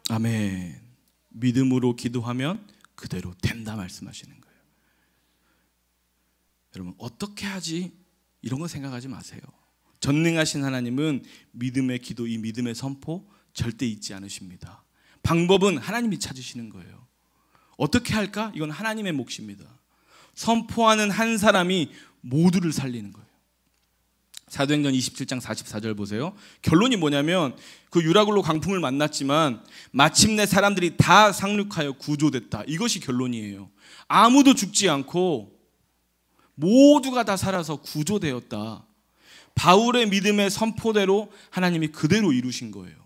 아멘. 믿음으로 기도하면 그대로 된다 말씀하시는 거예요. 여러분, 어떻게 하지? 이런 거 생각하지 마세요. 전능하신 하나님은 믿음의 기도, 이 믿음의 선포 절대 잊지 않으십니다. 방법은 하나님이 찾으시는 거예요. 어떻게 할까? 이건 하나님의 몫입니다. 선포하는 한 사람이 모두를 살리는 거예요. 사도행전 27장 44절 보세요. 결론이 뭐냐면 그 유라굴로 광풍을 만났지만 마침내 사람들이 다 상륙하여 구조됐다. 이것이 결론이에요. 아무도 죽지 않고 모두가 다 살아서 구조되었다. 바울의 믿음의 선포대로 하나님이 그대로 이루신 거예요.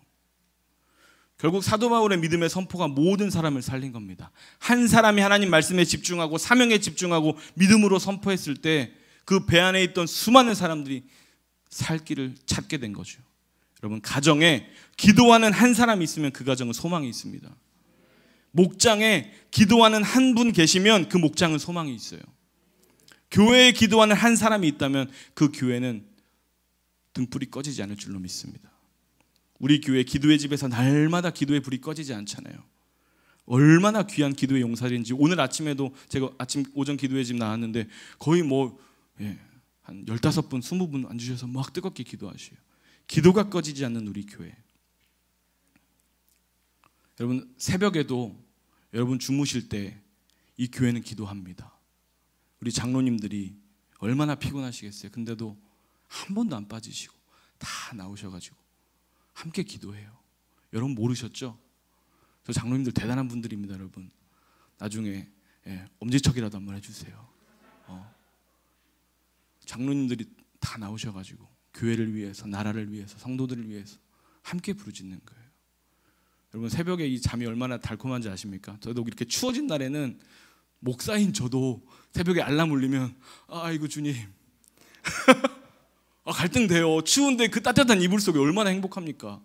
결국 사도 바울의 믿음의 선포가 모든 사람을 살린 겁니다. 한 사람이 하나님 말씀에 집중하고 사명에 집중하고 믿음으로 선포했을 때 그 배 안에 있던 수많은 사람들이 살 길을 찾게 된 거죠. 여러분, 가정에 기도하는 한 사람이 있으면 그 가정은 소망이 있습니다. 목장에 기도하는 한 분 계시면 그 목장은 소망이 있어요. 교회에 기도하는 한 사람이 있다면 그 교회는 등불이 꺼지지 않을 줄로 믿습니다. 우리 교회 기도의 집에서 날마다 기도의 불이 꺼지지 않잖아요. 얼마나 귀한 기도의 용사인지. 오늘 아침에도 제가 오전 기도의 집 나왔는데 거의 한 15분, 20분 앉으셔서 막 뜨겁게 기도하셔요. 기도가 꺼지지 않는 우리 교회. 여러분, 새벽에도 여러분 주무실 때 이 교회는 기도합니다. 우리 장로님들이 얼마나 피곤하시겠어요. 근데도 한 번도 안 빠지시고 다 나오셔가지고 함께 기도해요. 여러분 모르셨죠? 저 장로님들 대단한 분들입니다. 여러분 나중에 엄지척이라도 한번 해주세요. 장로님들이 다 나오셔가지고 교회를 위해서, 나라를 위해서, 성도들을 위해서 함께 부르짖는 거예요. 여러분 새벽에 이 잠이 얼마나 달콤한지 아십니까? 저도 이렇게 추워진 날에는 목사인 저도 새벽에 알람 울리면 아이고 주님 갈등돼요. 추운데 그 따뜻한 이불 속에 얼마나 행복합니까?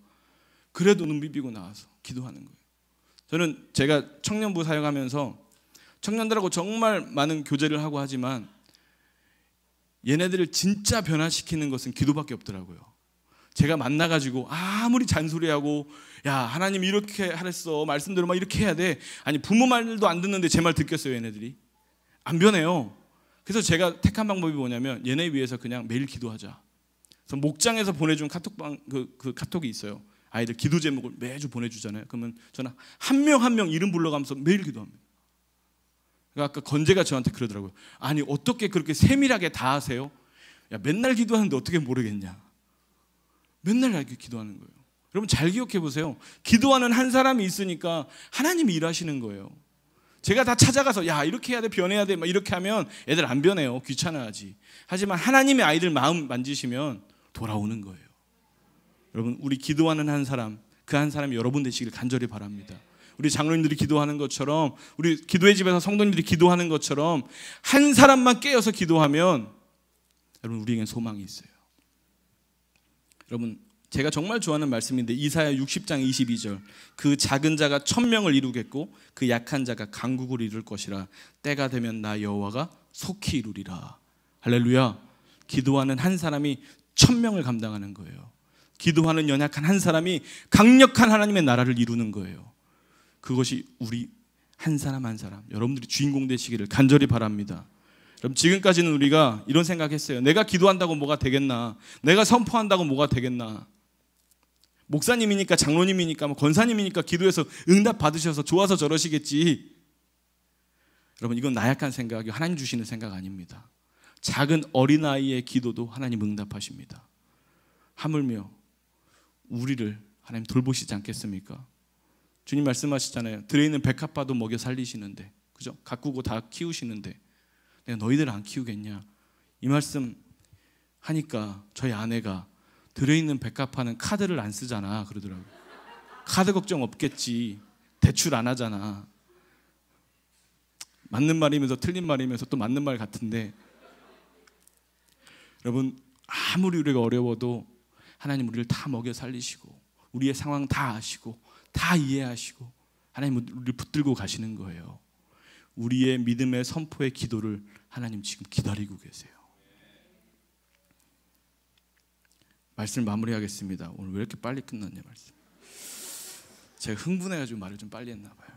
그래도 눈 비비고 나와서 기도하는 거예요. 저는 제가 청년부 사역하면서 청년들하고 정말 많은 교제를 하고 하지만 얘네들을 진짜 변화시키는 것은 기도밖에 없더라고요. 제가 만나가지고 아무리 잔소리하고 야 하나님 이렇게 하랬어, 말씀대로 막 이렇게 해야 돼. 아니 부모 말도 안 듣는데 제 말 듣겠어요. 얘네들이 안 변해요. 그래서 제가 택한 방법이 뭐냐면 얘네 위해서 그냥 매일 기도하자. 그래서 목장에서 보내준 카톡방 그 카톡이 있어요. 아이들 기도 제목을 매주 보내주잖아요. 그러면 저는 한 명 한 명 이름 불러가면서 매일 기도합니다. 그러니까 아까 건재가 저한테 그러더라고요. 아니 어떻게 그렇게 세밀하게 다 하세요? 야 맨날 기도하는데 어떻게 모르겠냐. 맨날 이렇게 기도하는 거예요. 여러분 잘 기억해 보세요. 기도하는 한 사람이 있으니까 하나님이 일하시는 거예요. 제가 다 찾아가서 야 이렇게 해야 돼, 변해야 돼 막 이렇게 하면 애들 안 변해요. 귀찮아하지. 하지만 하나님의 아이들 마음 만지시면 돌아오는 거예요. 여러분 우리 기도하는 한 사람, 그 한 사람이 여러분 되시길 간절히 바랍니다. 우리 장로님들이 기도하는 것처럼, 우리 기도의 집에서 성도님들이 기도하는 것처럼 한 사람만 깨어서 기도하면 여러분 우리에겐 소망이 있어요. 여러분 제가 정말 좋아하는 말씀인데 이사야 60장 22절 그 작은 자가 1000명을 이루겠고 그 약한 자가 강국을 이룰 것이라 때가 되면 나 여호와가 속히 이루리라. 할렐루야. 기도하는 한 사람이 1000명을 감당하는 거예요. 기도하는 연약한 한 사람이 강력한 하나님의 나라를 이루는 거예요. 그것이 우리 한 사람 한 사람 여러분들이 주인공 되시기를 간절히 바랍니다. 여러분 지금까지는 우리가 이런 생각했어요. 내가 기도한다고 뭐가 되겠나, 내가 선포한다고 뭐가 되겠나, 목사님이니까 장로님이니까 뭐 권사님이니까 기도해서 응답 받으셔서 좋아서 저러시겠지. 여러분 이건 나약한 생각이요, 하나님 주시는 생각 아닙니다. 작은 어린아이의 기도도 하나님 응답하십니다. 하물며 우리를 하나님 돌보시지 않겠습니까? 주님 말씀하시잖아요. 들에 있는 백합화도 먹여 살리시는데, 그죠? 가꾸고 다 키우시는데 내가 너희들을 안 키우겠냐? 이 말씀 하니까 저희 아내가 들어있는 백합화는 카드를 안 쓰잖아 그러더라고요. 카드 걱정 없겠지, 대출 안 하잖아. 맞는 말이면서 틀린 말이면서 또 맞는 말 같은데, 여러분 아무리 우리가 어려워도 하나님 우리를 다 먹여 살리시고 우리의 상황 다 아시고 다 이해하시고 하나님 우리를 붙들고 가시는 거예요. 우리의 믿음의 선포의 기도를 하나님 지금 기다리고 계세요. 말씀 마무리하겠습니다. 오늘 왜 이렇게 빨리 끝났냐 말씀. 제가 흥분해가지고 말을 좀 빨리 했나 봐요.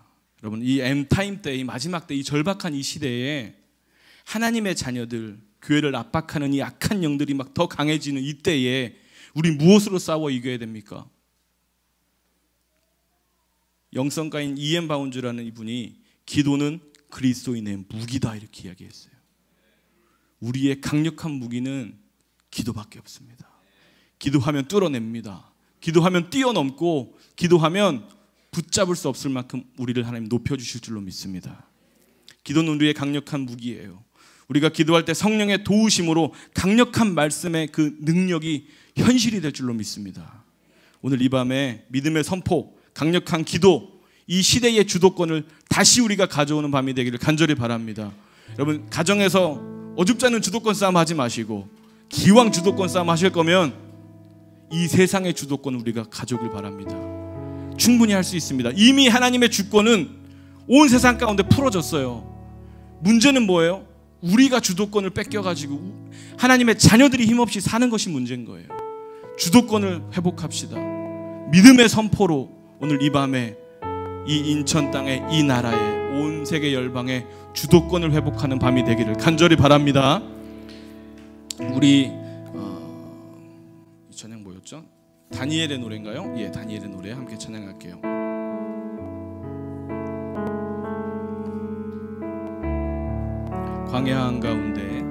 여러분 이 엔타임 때, 이 마지막 때, 이 절박한 이 시대에 하나님의 자녀들, 교회를 압박하는 이 악한 영들이 막 더 강해지는 이때에 우리 무엇으로 싸워 이겨야 됩니까? 영성가인 이엠 바운즈라는 이분이 기도는 그리스도인의 무기다 이렇게 이야기했어요. 우리의 강력한 무기는 기도밖에 없습니다. 기도하면 뚫어냅니다. 기도하면 뛰어넘고 기도하면 붙잡을 수 없을 만큼 우리를 하나님 높여주실 줄로 믿습니다. 기도는 우리의 강력한 무기예요. 우리가 기도할 때 성령의 도우심으로 강력한 말씀의 그 능력이 현실이 될 줄로 믿습니다. 오늘 이 밤에 믿음의 선포, 강력한 기도, 이 시대의 주도권을 다시 우리가 가져오는 밤이 되기를 간절히 바랍니다. 여러분, 가정에서 어줍지 않은 주도권 싸움 하지 마시고 기왕 주도권 싸움 하실 거면 이 세상의 주도권을 우리가 가져오길 바랍니다. 충분히 할 수 있습니다. 이미 하나님의 주권은 온 세상 가운데 풀어졌어요. 문제는 뭐예요? 우리가 주도권을 뺏겨가지고 하나님의 자녀들이 힘없이 사는 것이 문제인 거예요. 주도권을 회복합시다. 믿음의 선포로 오늘 이 밤에 이 인천 땅에, 이 나라에, 온 세계 열방에 주도권을 회복하는 밤이 되기를 간절히 바랍니다. 우리 이 찬양 뭐였죠? 다니엘의 노래인가요? 예, 다니엘의 노래 함께 찬양할게요. 광야 한가운데,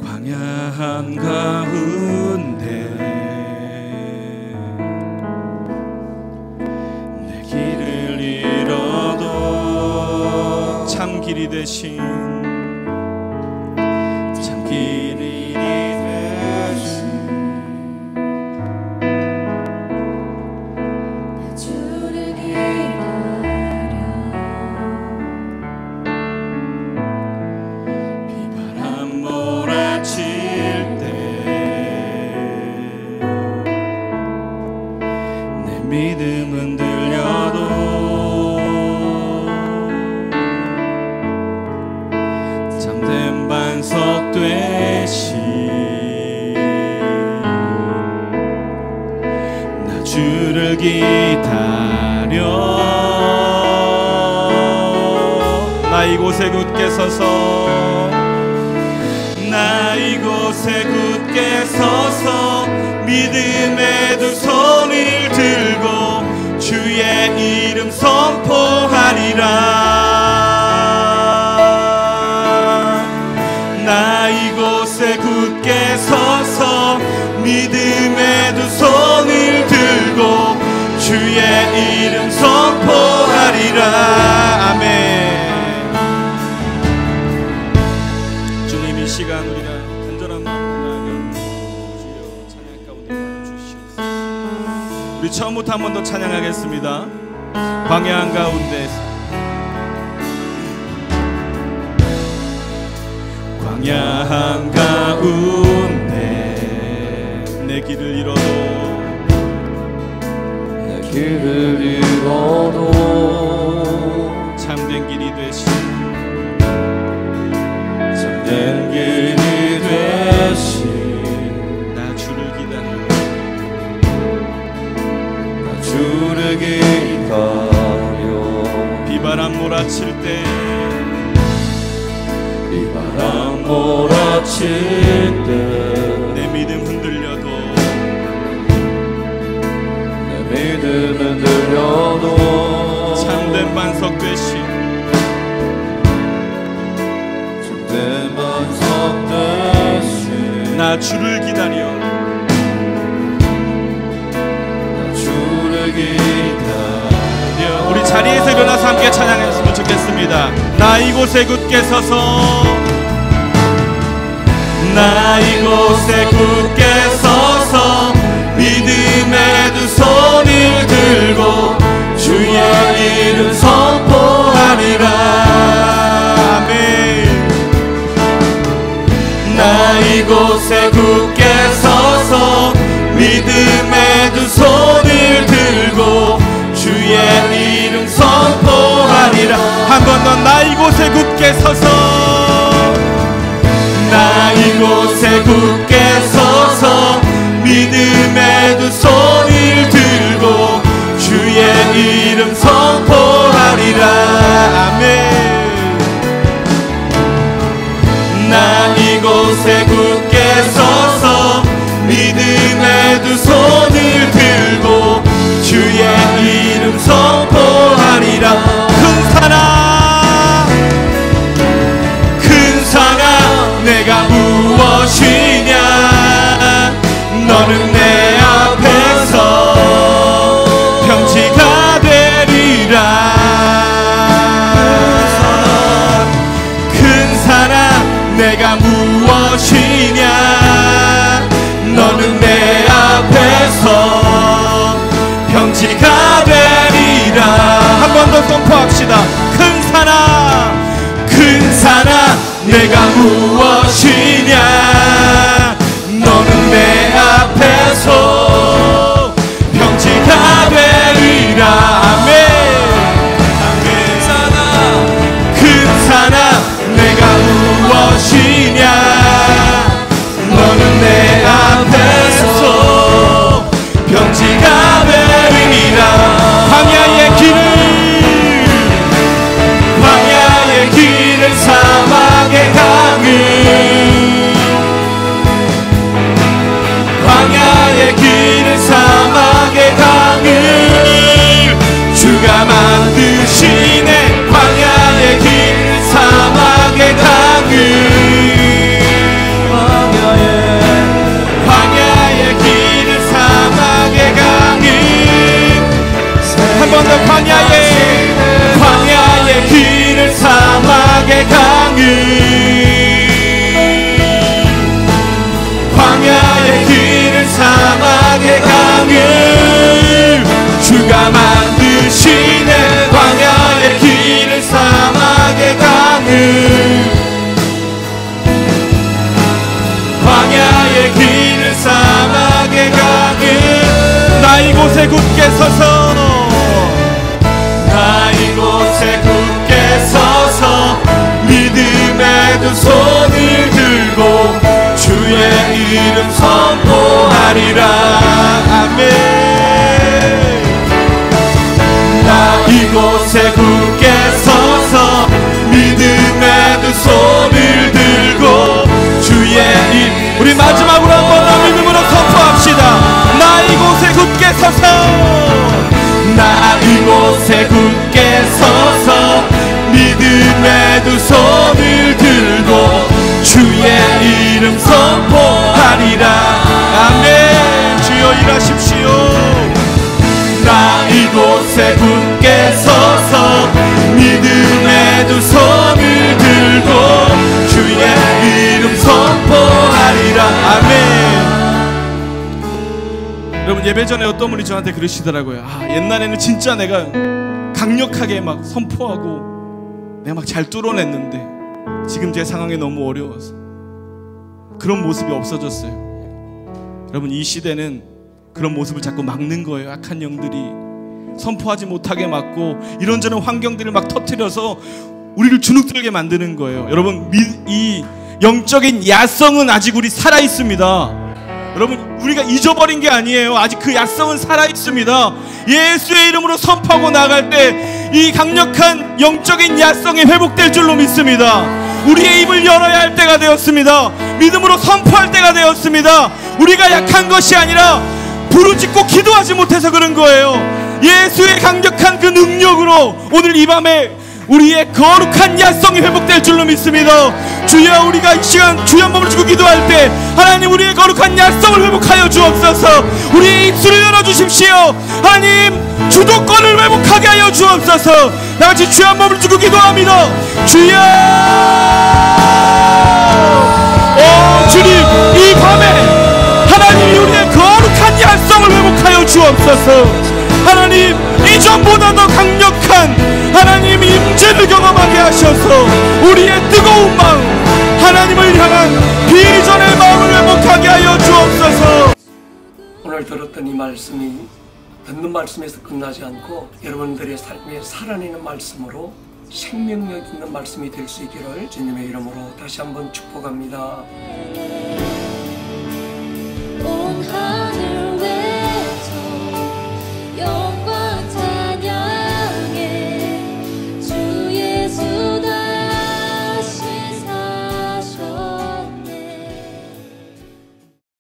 광야 한가운데 내 길을 잃어도 참 길이 되신, 참 길이 되신 내 주를 기다려 비바람 몰아칠 때 내 믿음은 들려도 참된 반석 되신 나 주를 기다려 나 이곳에 굳게 서서 나 이곳에 굳게 서서 믿음의 두 손을 들고 주의 이름 선포하리라. 나 이곳에 굳게 서서 믿음의 두 손을 들고 주의 이름 선포하리라. 아멘. 주님, 이 시간 우리가 간절한 마음으로 주여 찬양 가운데 와여 주시옵소서. 우리 처음부터 한 번 더 찬양하겠습니다. 광야 한가운데, 광야 한가운데 내 길을 잃어도, 내 길을 잃어도 참된 길이 되신, 참된 길이 되신 나 주를 기다려 나 주를 기다려 비바람 몰아칠 때 비바람 몰아칠 때 내 믿음 흔들려도, 내 믿음은 들려도 참된 반석 되신 참된 반석 되신 나 주를 기다려 나 주를 기다려. 우리 자리에서 일어나서 함께 찬양했으면 좋겠습니다. 나 이곳에 굳게 서서, 나 이곳에 굳게 서서 믿음의 두 손을 들고 주의 이름 선포하리라. 아멘. 나 이곳에 굳게 서서 믿음의 두 손을 들고 주의 이름 선포하리라. 한 번 더, 나 이곳에 굳게 서서, 나 이곳에 굳게 서서 믿음의 두 손을 들고 주의 이름 선포하리라. 아멘. 나 이곳에 굳게 서서 믿음의 두 손을 들고 주의 이름 선포하리라. 큰 사랑 내가 무엇이냐, 너는 내 앞에서 병치가 되리라. 내가 무엇이냐. 너는 내 앞에서 평지가 되리라. 한 번 더 선포합시다. 큰 산아, 큰 산아, 내가 무엇이냐. 너는 내 앞에서 평지가 되리라. 아멘. 큰 산아, 내가 무엇이냐. 너는 내 앞에서 평지가 되리라. 광야의 길을, 광야의 길을, 사막의 강을, 광야의 길을, 사막의 강을 주가 만드시네. 광야의 길을, 사막의 강을, 광야의 길을, 사막의 강을. 한 번 더. 광야의 길을, 사막의 강을, 광야의 길을, 사막의 강을 주가 만드시네. 광야의 길을, 사막의 강을, 광야의 길을, 사막의 강을. 나 이곳에 굳게 서서, 나 이곳에 굳게 서서 믿음의 두 손을 들고 주의 이름 선포하리라. 아멘. 나 이곳에 굳게 서서 믿음의 두 손을 들고 주의 이름. 우리 마지막으로 한 번 더 믿음으로 선포합시다. 나 이곳에 굳게 서서, 나 이곳에 굳게 서서 믿음의 두 손을 들고 주의 이름 선포하리라. 아멘. 주여 일하십시오. 나 이곳에 굳게 서서 믿음의 두 손을 들고 주의 이름 선포하리라. 아멘. 여러분, 예배 전에 어떤 분이 저한테 그러시더라고요. 옛날에는 진짜 내가 강력하게 막 선포하고 내가 막 잘 뚫어냈는데 지금 제 상황이 너무 어려워서 그런 모습이 없어졌어요. 여러분, 이 시대는 그런 모습을 자꾸 막는 거예요. 악한 영들이 선포하지 못하게 막고 이런저런 환경들을 막 터뜨려서 우리를 주눅들게 만드는 거예요. 여러분, 이 영적인 야성은 아직 우리 살아있습니다. 여러분, 우리가 잊어버린 게 아니에요. 아직 그 야성은 살아있습니다. 예수의 이름으로 선포하고 나갈 때 이 강력한 영적인 야성이 회복될 줄로 믿습니다. 우리의 입을 열어야 할 때가 되었습니다. 믿음으로 선포할 때가 되었습니다. 우리가 약한 것이 아니라 부르짖고 기도하지 못해서 그런 거예요. 예수의 강력한 그 능력으로 오늘 이 밤에 우리의 거룩한 야성이 회복될 줄로 믿습니다. 주여, 우리가 이 시간 주여 몸을 주고 기도할 때 하나님, 우리의 거룩한 야성을 회복하여 주옵소서. 우리의 입술을 열어주십시오. 하나님, 주도권을 회복하게 하여 주옵소서. 나같이 주여 몸을 주고 기도합니다. 주여, 주님, 이 밤에 하나님이 우리의 거룩한 야성을 회복하여 주옵소서. 하나님, 이전보다 더 강력한 하나님 임재를 경험하게 하셔서 우리의 뜨거운 마음, 하나님을 향한 비전의 마음을 회복하게 하여 주옵소서. 오늘 들었던 이 말씀이 듣는 말씀에서 끝나지 않고 여러분들의 삶에 살아내는 말씀으로 생명력 있는 말씀이 될 수 있기를 주님의 이름으로 다시 한번 축복합니다.